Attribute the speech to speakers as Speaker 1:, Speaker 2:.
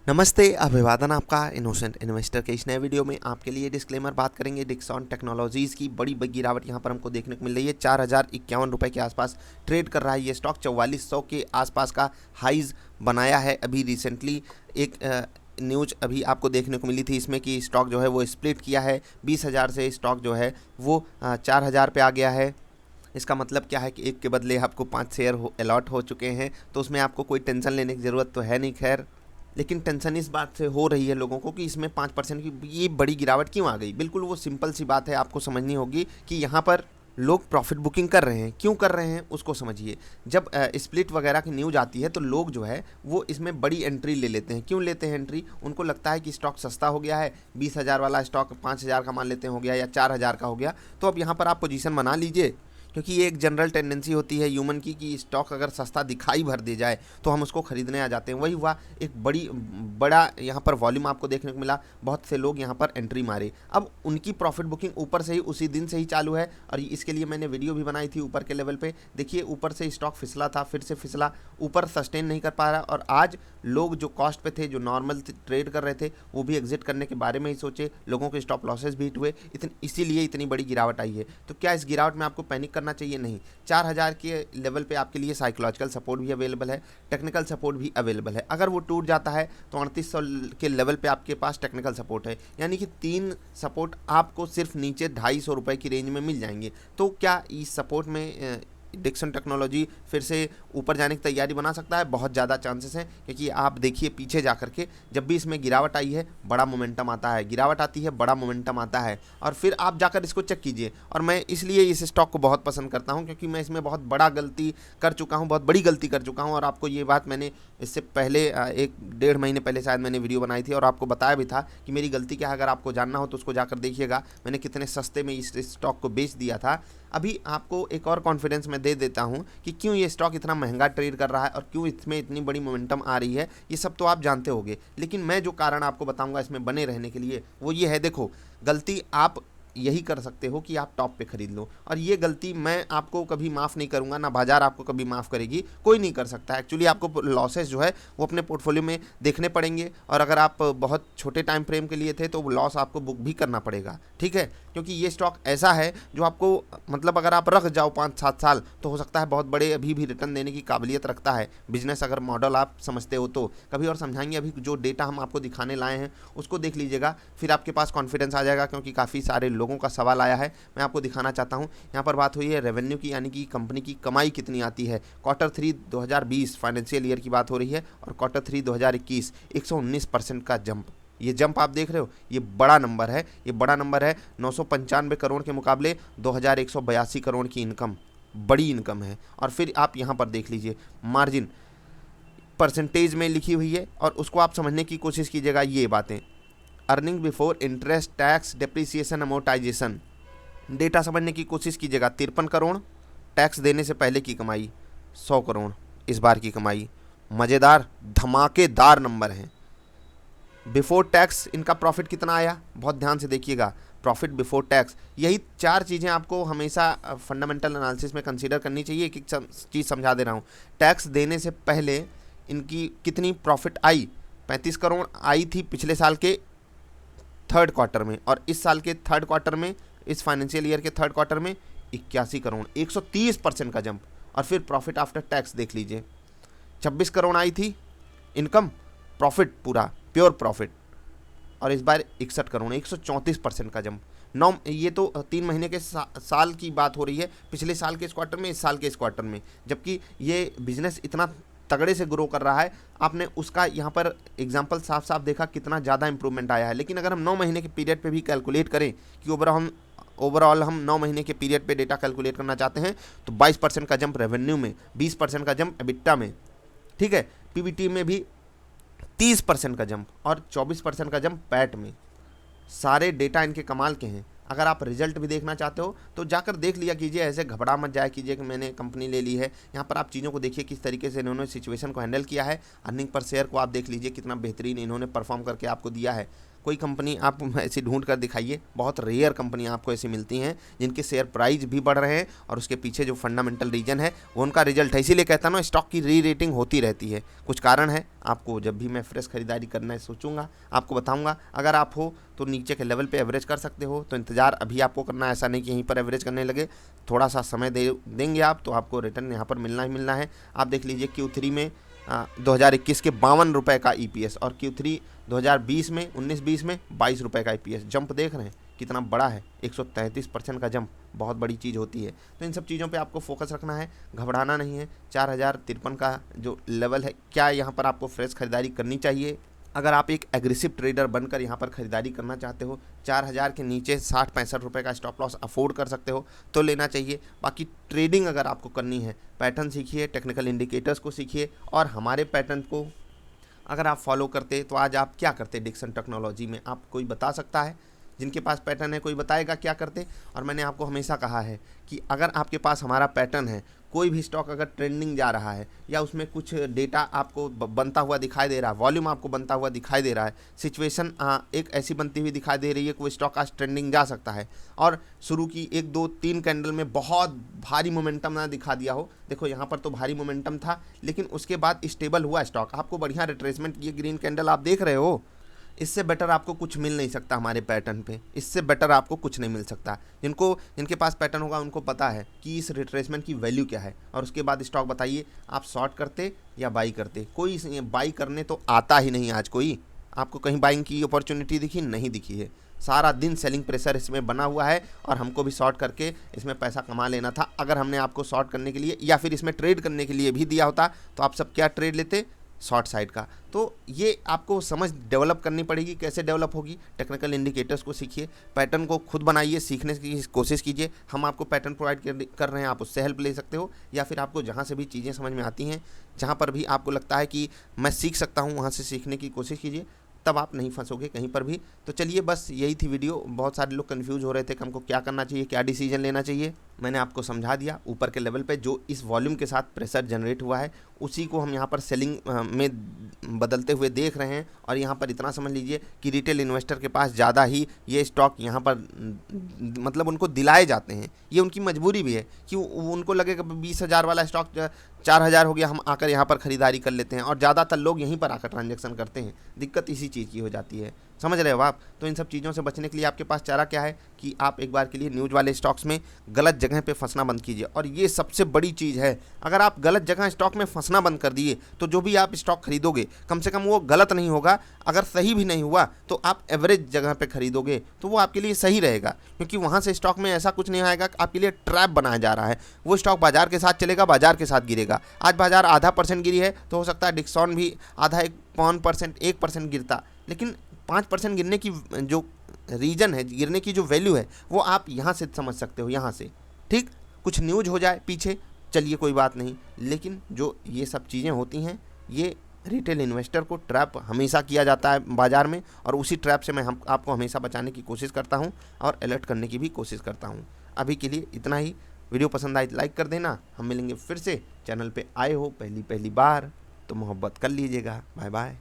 Speaker 1: नमस्ते, अभिवादन आपका इनोसेंट इन्वेस्टर के इस नए वीडियो में आपके लिए डिस्क्लेमर बात करेंगे। डिक्सन टेक्नोलॉजीज़ की बड़ी गिरावट यहाँ पर हमको देखने को मिल रही है। 4051 रुपये के आसपास ट्रेड कर रहा है ये स्टॉक। 4400 के आसपास का हाइज बनाया है अभी रिसेंटली। एक न्यूज अभी आपको देखने को मिली थी इसमें कि स्टॉक जो है वो स्प्लिट किया है। 20,000 से स्टॉक जो है वो 4,000 पे आ गया है। इसका मतलब क्या है कि एक के बदले आपको 5 शेयर अलॉट हो चुके हैं, तो उसमें आपको कोई टेंशन लेने की ज़रूरत तो है नहीं। खैर, लेकिन टेंशन इस बात से हो रही है लोगों को कि इसमें 5% की ये बड़ी गिरावट क्यों आ गई। बिल्कुल वो सिंपल सी बात है, आपको समझनी होगी कि यहाँ पर लोग प्रॉफिट बुकिंग कर रहे हैं। क्यों कर रहे हैं उसको समझिए। जब स्प्लिट वगैरह की न्यूज़ आती है तो लोग जो है वो इसमें बड़ी एंट्री ले लेते हैं। क्यों लेते हैं एंट्री? उनको लगता है कि स्टॉक सस्ता हो गया है। 20,000 वाला स्टॉक 5,000 का मान लेते हैं हो गया, या 4,000 का हो गया, तो अब यहाँ पर आप पोजीशन बना लीजिए। क्योंकि ये एक जनरल टेंडेंसी होती है ह्यूमन की कि स्टॉक अगर सस्ता दिखाई भर दे जाए तो हम उसको खरीदने आ जाते हैं। वही हुआ, एक बड़ा यहाँ पर वॉल्यूम आपको देखने को मिला। बहुत से लोग यहाँ पर एंट्री मारे। अब उनकी प्रॉफिट बुकिंग ऊपर से ही उसी दिन से ही चालू है, और इसके लिए मैंने वीडियो भी बनाई थी ऊपर के लेवल पे। देखिए, ऊपर से स्टॉक फिसला था, फिर से फिसला, ऊपर सस्टेन नहीं कर पा रहा। और आज लोग जो कॉस्ट पे थे, जो नॉर्मल ट्रेड कर रहे थे, वो भी एग्जिट करने के बारे में ही सोचे। लोगों के स्टॉप लॉसेस भी हिट हुए, इसीलिए इतनी बड़ी गिरावट आई है। तो क्या इस गिरावट में आपको पैनिक करना चाहिए? नहीं। 4,000 के लेवल पे आपके लिए साइकोलॉजिकल सपोर्ट भी अवेलेबल है, टेक्निकल सपोर्ट भी अवेलेबल है। अगर वो टूट जाता है तो 3800 के लेवल पे आपके पास टेक्निकल सपोर्ट है, यानी कि 3 सपोर्ट आपको सिर्फ नीचे 250 रुपये की रेंज में मिल जाएंगे। तो क्या इस सपोर्ट में डिक्सन टेक्नोलॉजी फिर से ऊपर जाने की तैयारी बना सकता है? बहुत ज़्यादा चांसेस हैं, क्योंकि आप देखिए पीछे जा करके जब भी इसमें गिरावट आई है बड़ा मोमेंटम आता है, गिरावट आती है बड़ा मोमेंटम आता है, और फिर आप जाकर इसको चेक कीजिए। और मैं इसलिए इस स्टॉक को बहुत पसंद करता हूं, क्योंकि मैं इसमें बहुत बड़ा गलती कर चुका हूं, बहुत बड़ी गलती कर चुका हूं। और आपको ये बात मैंने इससे पहले 1 डेढ़ महीने पहले शायद मैंने वीडियो बनाई थी, और आपको बताया भी था कि मेरी गलती क्या है। अगर आपको जानना हो तो उसको जाकर देखिएगा, मैंने कितने सस्ते में इस स्टॉक को बेच दिया था। अभी आपको एक और कॉन्फिडेंस मैं दे देता हूं कि क्यों ये स्टॉक इतना महंगा ट्रेड कर रहा है और क्यों इसमें इतनी बड़ी मोमेंटम आ रही है। ये सब तो आप जानते होंगे, लेकिन मैं जो कारण आपको बताऊंगा इसमें बने रहने के लिए, वो ये है। देखो, गलती आप यही कर सकते हो कि आप टॉप पे खरीद लो, और ये गलती मैं आपको कभी माफ़ नहीं करूंगा, ना बाजार आपको कभी माफ़ करेगी, कोई नहीं कर सकता। एक्चुअली आपको लॉसेस जो है वो अपने पोर्टफोलियो में देखने पड़ेंगे, और अगर आप बहुत छोटे टाइम फ्रेम के लिए थे तो लॉस आपको बुक भी करना पड़ेगा, ठीक है। क्योंकि ये स्टॉक ऐसा है जो आपको, मतलब अगर आप रख जाओ 5-7 साल तो हो सकता है बहुत बड़े अभी भी रिटर्न देने की काबिलियत रखता है बिजनेस, अगर मॉडल आप समझते हो तो। कभी और समझाएंगे। अभी जो डेटा हम आपको दिखाने लाए हैं उसको देख लीजिएगा, फिर आपके पास कॉन्फिडेंस आ जाएगा। क्योंकि काफ़ी सारे लोगों का सवाल आया है, मैं आपको दिखाना चाहता हूँ। यहाँ पर बात हुई है रेवेन्यू की, यानी कि कंपनी की कमाई कितनी आती है। Q3 2020 फाइनेंशियल ईयर की बात हो रही है, और Q3 2021 119% का जंप। ये जंप आप देख रहे हो, ये बड़ा नंबर है। ये बड़ा नंबर है। 995 करोड़ के मुकाबले 2,182 करोड़ की इनकम, बड़ी इनकम है। और फिर आप यहाँ पर देख लीजिए, मार्जिन परसेंटेज में लिखी हुई है, और उसको आप समझने की कोशिश कीजिएगा। ये बातें, earning before interest, tax, depreciation, amortisation, data समझने की कोशिश कीजिएगा। 53 करोड़ टैक्स देने से पहले की कमाई, 100 करोड़ इस बार की कमाई। मज़ेदार, धमाकेदार नंबर हैं। बिफोर टैक्स इनका प्रॉफिट कितना आया, बहुत ध्यान से देखिएगा। प्रॉफिट बिफोर टैक्स, यही 4 चीज़ें आपको हमेशा फंडामेंटल एनालिसिस में कंसीडर करनी चाहिए। एक एक चीज़ समझा दे रहा हूँ। टैक्स देने से पहले इनकी कितनी प्रॉफिट आई? 35 करोड़ आई थी पिछले साल के 3rd क्वार्टर में, और इस साल के 3rd क्वार्टर में, इस फाइनेंशियल ईयर के 3rd क्वार्टर में 81 करोड़, 130% का जंप। और फिर प्रॉफिट आफ्टर टैक्स देख लीजिए, 26 करोड़ आई थी इनकम, प्रॉफिट पूरा प्योर प्रॉफिट, और इस बार 61 करोड़, 134% का जंप। ये तो 3 महीने के साल की बात हो रही है, पिछले साल के इस क्वार्टर में, इस साल के इस क्वार्टर में। जबकि ये बिजनेस इतना तगड़े से ग्रो कर रहा है, आपने उसका यहाँ पर एग्जांपल साफ साफ देखा कितना ज़्यादा इंप्रूवमेंट आया है। लेकिन अगर हम 9 महीने के पीरियड पे भी कैलकुलेट करें कि ओवरऑल हम 9 महीने के पीरियड पे डेटा कैलकुलेट करना चाहते हैं, तो 22% का जंप रेवेन्यू में, 20% का जंप एबिटा में, ठीक है। पीबीटी में भी 30% का जंप, और 24% का जंप पैट में। सारे डेटा इनके कमाल के हैं। अगर आप रिजल्ट भी देखना चाहते हो तो जाकर देख लिया कीजिए, ऐसे घबरा मत जाया कीजिए कि मैंने कंपनी ले ली है। यहाँ पर आप चीज़ों को देखिए किस तरीके से इन्होंने सिचुएशन को हैंडल किया है। अर्निंग पर शेयर को आप देख लीजिए, कितना बेहतरीन इन्होंने परफॉर्म करके आपको दिया है। कोई कंपनी आप ऐसी ढूंढ कर दिखाइए, बहुत रेयर कंपनी आपको ऐसी मिलती हैं जिनके शेयर प्राइस भी बढ़ रहे हैं और उसके पीछे जो फंडामेंटल रीजन है वो उनका रिजल्ट है। इसीलिए कहता हूँ ना, स्टॉक की री रेटिंग होती रहती है, कुछ कारण है। आपको जब भी मैं फ्रेश खरीदारी करना सोचूंगा आपको बताऊंगा। अगर आप हो तो नीचे के लेवल पे एवरेज कर सकते हो, तो इंतज़ार अभी आपको करना है, ऐसा नहीं कि यहीं पर एवरेज करने लगे। थोड़ा सा समय देंगे आप तो आपको रिटर्न यहाँ पर मिलना ही मिलना है। आप देख लीजिए Q3 में 2021 के 52 रुपये का EPS और Q3 2020 में 19-20 में 22 रुपये का EPS। जंप देख रहे हैं कितना बड़ा है, 133% का जंप बहुत बड़ी चीज़ होती है। तो इन सब चीज़ों पे आपको फोकस रखना है, घबराना नहीं है। 4053 का जो लेवल है, क्या यहाँ पर आपको फ्रेश खरीदारी करनी चाहिए? अगर आप एक एग्रेसिव ट्रेडर बनकर यहाँ पर खरीदारी करना चाहते हो, 4000 के नीचे 60-65 रुपये का स्टॉप लॉस अफोर्ड कर सकते हो तो लेना चाहिए। बाकी ट्रेडिंग अगर आपको करनी है, पैटर्न सीखिए, टेक्निकल इंडिकेटर्स को सीखिए और हमारे पैटर्न को अगर आप फॉलो करते तो आज आप क्या करते डिक्सन टेक्नोलॉजी में? आप कोई बता सकता है? जिनके पास पैटर्न है कोई बताएगा क्या करते? और मैंने आपको हमेशा कहा है कि अगर आपके पास हमारा पैटर्न है, कोई भी स्टॉक अगर ट्रेंडिंग जा रहा है या उसमें कुछ डेटा आपको बनता हुआ दिखाई दे रहा है, वॉल्यूम आपको बनता हुआ दिखाई दे रहा है, सिचुएशन एक ऐसी बनती हुई दिखाई दे रही है कि वो स्टॉक आज ट्रेंडिंग जा सकता है और शुरू की 1 2 3 कैंडल में बहुत भारी मोमेंटम ना दिखा दिया हो। देखो यहाँ पर तो भारी मोमेंटम था, लेकिन उसके बाद स्टेबल हुआ स्टॉक, आपको बढ़िया रिट्रेसमेंट, ये ग्रीन कैंडल आप देख रहे हो। इससे बेटर आपको कुछ मिल नहीं सकता हमारे पैटर्न पे, इससे बेटर आपको कुछ नहीं मिल सकता। जिनके पास पैटर्न होगा उनको पता है कि इस रिट्रेसमेंट की वैल्यू क्या है और उसके बाद स्टॉक बताइए आप शॉर्ट करते या बाई करते? कोई बाई करने तो आता ही नहीं आज। कोई आपको कहीं बाइंग की अपॉर्चुनिटी दिखी? नहीं दिखी है। सारा दिन सेलिंग प्रेशर इसमें बना हुआ है और हमको भी शॉर्ट करके इसमें पैसा कमा लेना था। अगर हमने आपको शॉर्ट करने के लिए या फिर इसमें ट्रेड करने के लिए भी दिया होता तो आप सब क्या ट्रेड लेते? शॉर्ट साइड का। तो ये आपको समझ डेवलप करनी पड़ेगी। कैसे डेवलप होगी? टेक्निकल इंडिकेटर्स को सीखिए, पैटर्न को खुद बनाइए, सीखने की कोशिश कीजिए। हम आपको पैटर्न प्रोवाइड कर रहे हैं, आप उससे हेल्प ले सकते हो या फिर आपको जहाँ से भी चीज़ें समझ में आती हैं, जहाँ पर भी आपको लगता है कि मैं सीख सकता हूँ, वहाँ से सीखने की कोशिश कीजिए, तब आप नहीं फंसोगे कहीं पर भी। तो चलिए, बस यही थी वीडियो। बहुत सारे लोग कंफ्यूज हो रहे थे कि हमको क्या करना चाहिए, क्या डिसीजन लेना चाहिए। मैंने आपको समझा दिया। ऊपर के लेवल पे जो इस वॉल्यूम के साथ प्रेशर जनरेट हुआ है उसी को हम यहाँ पर सेलिंग में बदलते हुए देख रहे हैं और यहाँ पर इतना समझ लीजिए कि रिटेल इन्वेस्टर के पास ज़्यादा ही ये स्टॉक यहाँ पर मतलब उनको दिलाए जाते हैं। ये उनकी मजबूरी भी है कि उनको लगेगा 20,000 वाला स्टॉक 4,000 हो गया, हम आकर यहाँ पर ख़रीदारी कर लेते हैं और ज़्यादातर लोग यहीं पर आकर ट्रांजैक्शन करते हैं। दिक्कत इसी चीज़ की हो जाती है, समझ रहे हो आप? तो इन सब चीज़ों से बचने के लिए आपके पास चारा क्या है कि आप एक बार के लिए न्यूज़ वाले स्टॉक्स में गलत जगह पे फंसना बंद कीजिए। और ये सबसे बड़ी चीज़ है, अगर आप गलत जगह स्टॉक में फंसना बंद कर दिए तो जो भी आप स्टॉक खरीदोगे कम से कम वो गलत नहीं होगा। अगर सही भी नहीं हुआ तो आप एवरेज जगह पे खरीदोगे तो वो आपके लिए सही रहेगा, क्योंकि वहाँ से स्टॉक में ऐसा कुछ नहीं आएगा कि आपके लिए ट्रैप बनाया जा रहा है। वो स्टॉक बाजार के साथ चलेगा, बाजार के साथ गिरेगा। आज बाजार आधा % गिरी है तो हो सकता है डिक्सॉन भी आधा 1% गिरता, लेकिन 5% गिरने की जो रीजन है, गिरने की जो वैल्यू है, वो आप यहाँ से समझ सकते हो, यहाँ से। ठीक, कुछ न्यूज हो जाए पीछे, चलिए कोई बात नहीं, लेकिन जो ये सब चीज़ें होती हैं, ये रिटेल इन्वेस्टर को ट्रैप हमेशा किया जाता है बाज़ार में और उसी ट्रैप से मैं आपको हमेशा बचाने की कोशिश करता हूँ और अलर्ट करने की भी कोशिश करता हूँ। अभी के लिए इतना ही। वीडियो पसंद आई तो लाइक कर देना। हम मिलेंगे फिर से। चैनल पे आए हो पहली बार तो मोहब्बत कर लीजिएगा। Bye bye.